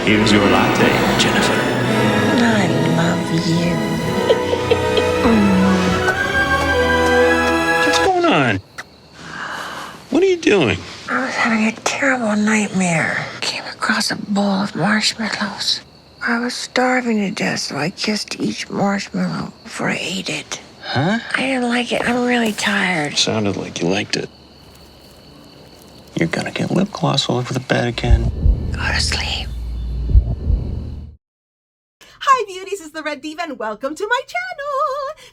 Here's your latte, Jennifer. I love you. What's going on? What are you doing? I was having a terrible nightmare. Came across a bowl of marshmallows. I was starving to death, so I kissed each marshmallow before I ate it. Huh? I didn't like it. I'm really tired. Sounded like you liked it. You're gonna get lip gloss all over the bed again. Go to sleep. Hi beauties, it's the Red Diva and welcome to my channel.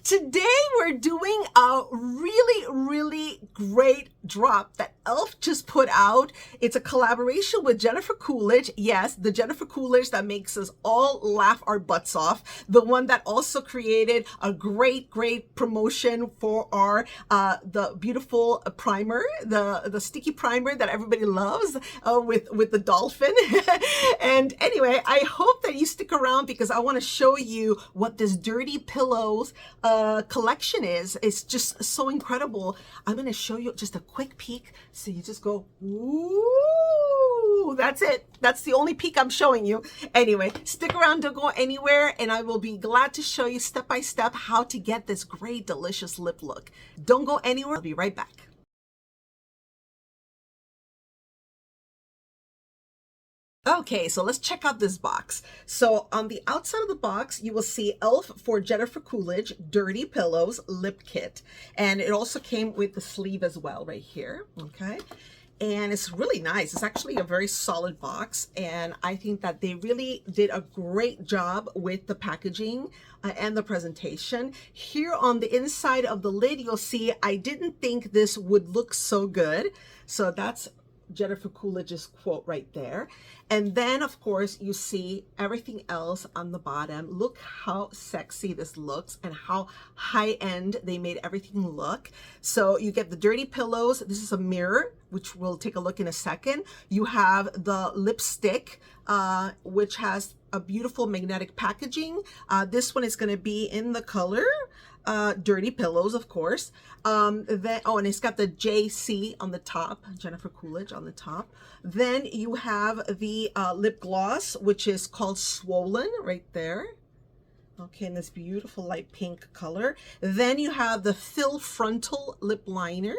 Today we're doing a really great drop that e.l.f. just put out. It's a collaboration with Jennifer Coolidge. Yes, the Jennifer Coolidge that makes us all laugh our butts off. The one that also created a great promotion for our the beautiful primer, the sticky primer that everybody loves with the dolphin. And anyway, I hope that you stick around because I want to show you what this Dirty Pillows collection is. It's just so incredible. I'm going to show you just a quick peek so you just go, ooh, that's it. That's the only peek I'm showing you. Anyway, stick around, don't go anywhere, and I will be glad to show you step by step how to get this great delicious lip look. Don't go anywhere. I'll be right back. Okay, so let's check out this box. So on the outside of the box, you will see e.l.f. for Jennifer Coolidge Dirty Pillows Lip Kit. And it also came with the sleeve as well right here, okay? And it's really nice. It's actually a very solid box. And I think that they really did a great job with the packaging and the presentation. Here on the inside of the lid, you'll see I didn't think this would look so good. So that's Jennifer Coolidge's quote right there. And then of course you see everything else on the bottom. Look how sexy this looks and how high-end they made everything look. So you get the Dirty Pillows. This is a mirror, which we'll take a look in a second. You have the lipstick, which has a beautiful magnetic packaging. This one is going to be in the color Dirty Pillows, of course. And it's got the JC on the top, Jennifer Coolidge on the top. Then you have the lip gloss, which is called Swollen right there. Okay, in this beautiful light pink color. Then you have the Fill Frontal lip liner.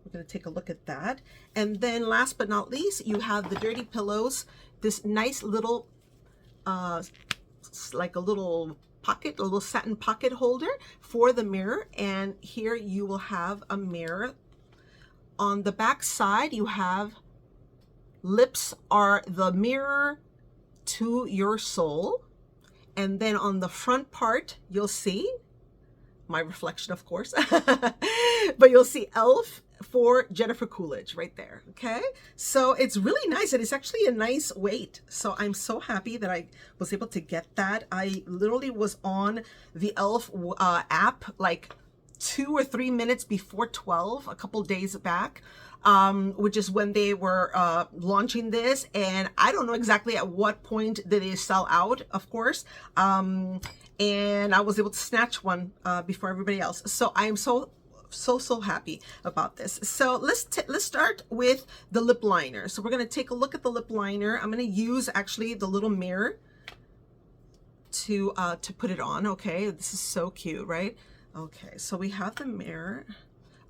We're going to take a look at that. And then last but not least, you have the Dirty Pillows, this nice little like a little pocket, a little satin pocket holder for the mirror. And here you will have a mirror. On the back side, you have lips are the mirror to your soul. And then on the front part, you'll see my reflection, of course, but you'll see e.l.f. for Jennifer Coolidge right there. Okay, so it's really nice and it's actually a nice weight. So I'm so happy that I was able to get that. I literally was on the e.l.f. app like 2 or 3 minutes before 12 a couple days back, which is when they were launching this. And I don't know exactly at what point did they sell out, of course. And I was able to snatch one before everybody else. So I am so happy about this. So let's start with the lip liner. So we're going to take a look at the lip liner. I'm going to use actually the little mirror to put it on. Okay, this is so cute, right? Okay, so we have the mirror.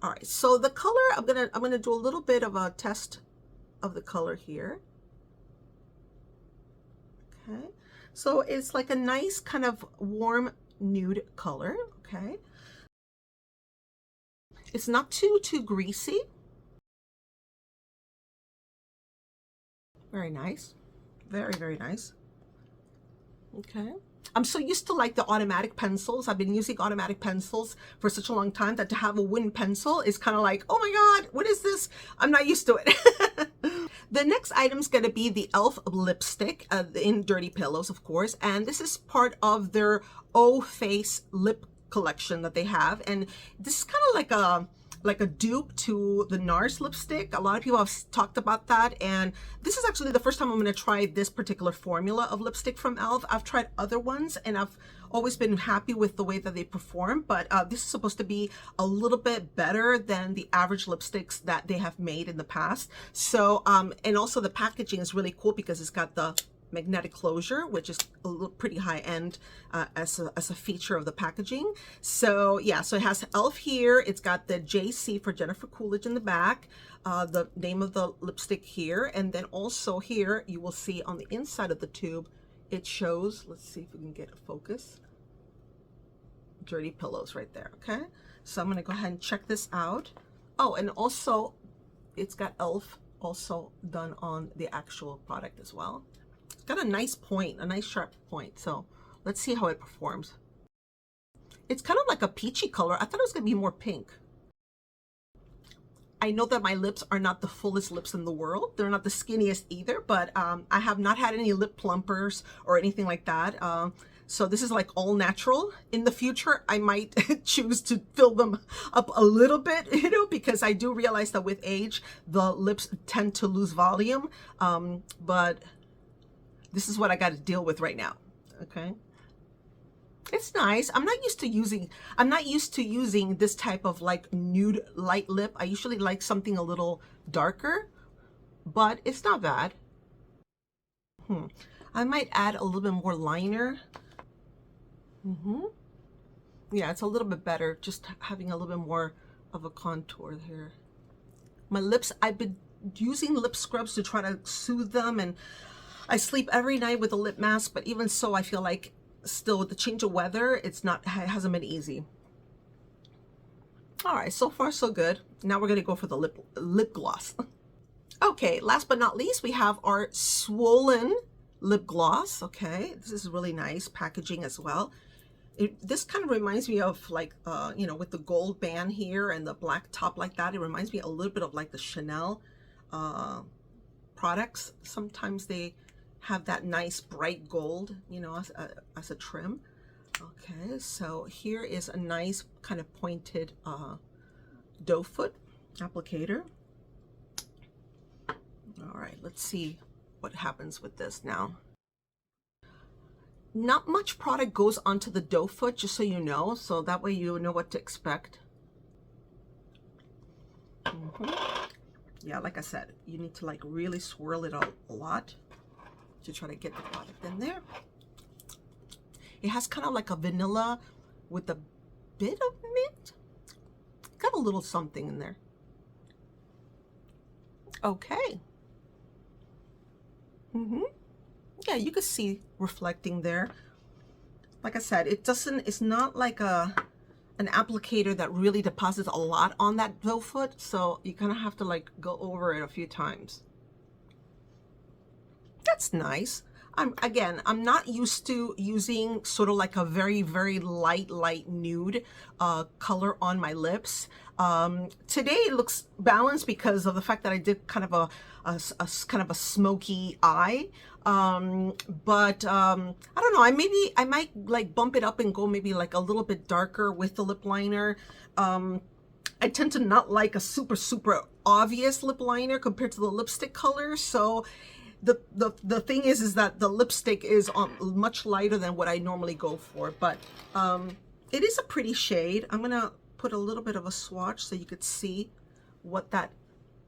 All right, so the color, I'm gonna do a little bit of a test of the color here. Okay, so it's like a nice kind of warm nude color. Okay, it's not too greasy. Very nice, very nice. Okay, I'm so used to like the automatic pencils. I've been using automatic pencils for such a long time that to have a wooden pencil is kind of like, oh my God, what is this? I'm not used to it. The next item is going to be the e.l.f. lipstick in Dirty Pillows, of course. And this is part of their O Face lip collection that they have. And this is kind of like a dupe to the NARS lipstick. A lot of people have talked about that, and this is actually the first time I'm going to try this particular formula of lipstick from e.l.f. I've tried other ones and I've always been happy with the way that they perform, but this is supposed to be a little bit better than the average lipsticks that they have made in the past. So and also the packaging is really cool because it's got the magnetic closure, which is a little pretty high end as a feature of the packaging. So yeah, so it has e.l.f. here. It's got the JC for Jennifer Coolidge in the back, the name of the lipstick here, and then also here you will see on the inside of the tube it shows, let's see if we can get a focus, Dirty Pillows right there. Okay, so I'm gonna go ahead and check this out. Oh, and also it's got e.l.f. also done on the actual product as well. It's got a nice point, a nice sharp point. So let's see how it performs. It's kind of like a peachy color. I thought it was gonna be more pink. I know that my lips are not the fullest lips in the world. They're not the skinniest either, but I have not had any lip plumpers or anything like that. So this is like all natural. In the future, I might choose to fill them up a little bit, you know, because I do realize that with age, the lips tend to lose volume. But this is what I got to deal with right now. Okay. It's nice. I'm not used to using this type of like nude light lip. I usually like something a little darker, but it's not bad. I might add a little bit more liner. Yeah, it's a little bit better just having a little bit more of a contour here. My lips, I've been using lip scrubs to try to soothe them, and I sleep every night with a lip mask, but even so, I feel like still with the change of weather, it hasn't been easy. All right, so far so good. Now we're gonna go for the lip gloss. Okay, last but not least, we have our Swollen lip gloss. Okay, this is really nice packaging as well. This kind of reminds me of like, you know, with the gold band here and the black top like that, it reminds me a little bit of like the Chanel products. Sometimes they have that nice bright gold, you know, as a trim. Okay, so here is a nice kind of pointed doe foot applicator. All right, let's see what happens with this now. Not much product goes onto the doe foot, just so you know, so that way you know what to expect. Yeah, like I said, you need to like really swirl it out a lot to try to get the product in there. It has kind of like a vanilla with a bit of mint. Got a little something in there. Okay. Yeah, you can see reflecting there. Like I said, it's not like an applicator that really deposits a lot on that doe foot, so you kind of have to like go over it a few times. That's nice. I'm not used to using sort of like a very, very light nude color on my lips. Today it looks balanced because of the fact that I did kind of a smoky eye. But I don't know, I might like bump it up and go maybe like a little bit darker with the lip liner. I tend to not like a super obvious lip liner compared to the lipstick color. So the thing is that the lipstick is much lighter than what I normally go for, but it is a pretty shade. I'm gonna put a little bit of a swatch so you could see what that,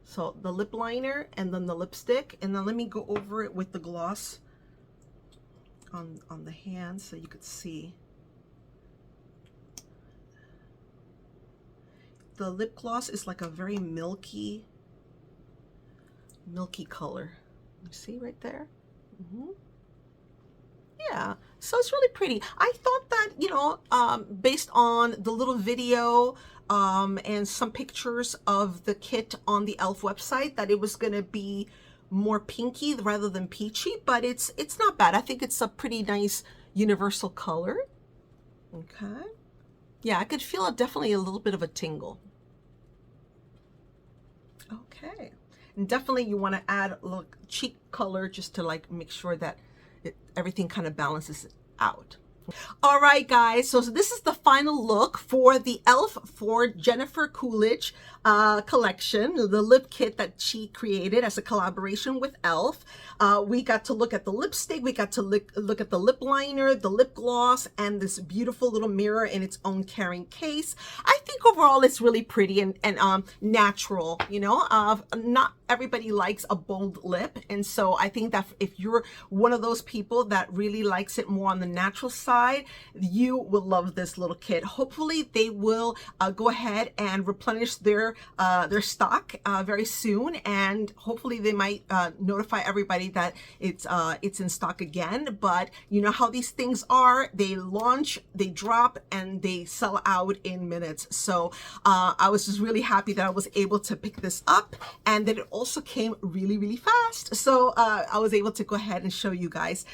so the lip liner and then the lipstick, and then let me go over it with the gloss on the hand so you could see. The lip gloss is like a very milky color. You see right there? Yeah, so it's really pretty. I thought that, you know, based on the little video and some pictures of the kit on the e.l.f. website, that it was gonna be more pinky rather than peachy, but it's not bad. I think it's a pretty nice universal color. Okay. Yeah, I could feel definitely a little bit of a tingle. Okay. And definitely you want to add a little cheek color just to like make sure that everything kind of balances out. All right, guys, so this is the final look for the e.l.f. for Jennifer Coolidge collection, the lip kit that she created as a collaboration with e.l.f. We got to look at the lipstick, we got to look at the lip liner, the lip gloss, and this beautiful little mirror in its own carrying case. I think overall it's really pretty and natural, you know, not everybody likes a bold lip, and so I think that if you're one of those people that really likes it more on the natural side, you will love this little kit. Hopefully they will go ahead and replenish their stock very soon, and hopefully they might notify everybody that it's in stock again. But you know how these things are, they launch, they drop, and they sell out in minutes. So I was just really happy that I was able to pick this up, and that it also came really, really fast. So I was able to go ahead and show you guys.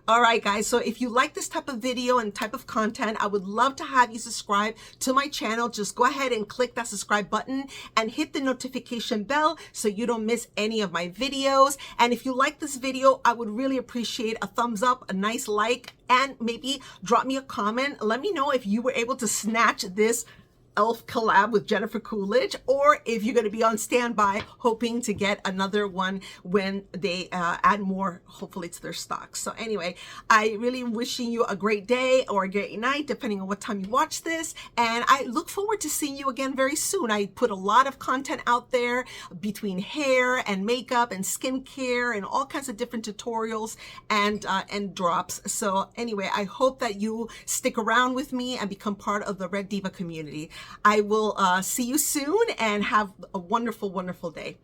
All right, guys, so if you like this type of video and type of content, I would love to have you subscribe to my channel. Just go ahead and click that subscribe button and hit the notification bell so you don't miss any of my videos. And if you like this video, I would really appreciate a thumbs up, a nice like, and maybe drop me a comment. Let me know if you were able to snatch this e.l.f. collab with Jennifer Coolidge, or if you're going to be on standby hoping to get another one when they add more, hopefully, to their stock. So anyway, I really am wishing you a great day or a great night, depending on what time you watch this, and I look forward to seeing you again very soon. I put a lot of content out there between hair and makeup and skincare and all kinds of different tutorials and drops. So anyway, I hope that you stick around with me and become part of the Red Diva community. I will see you soon, and have a wonderful, wonderful day.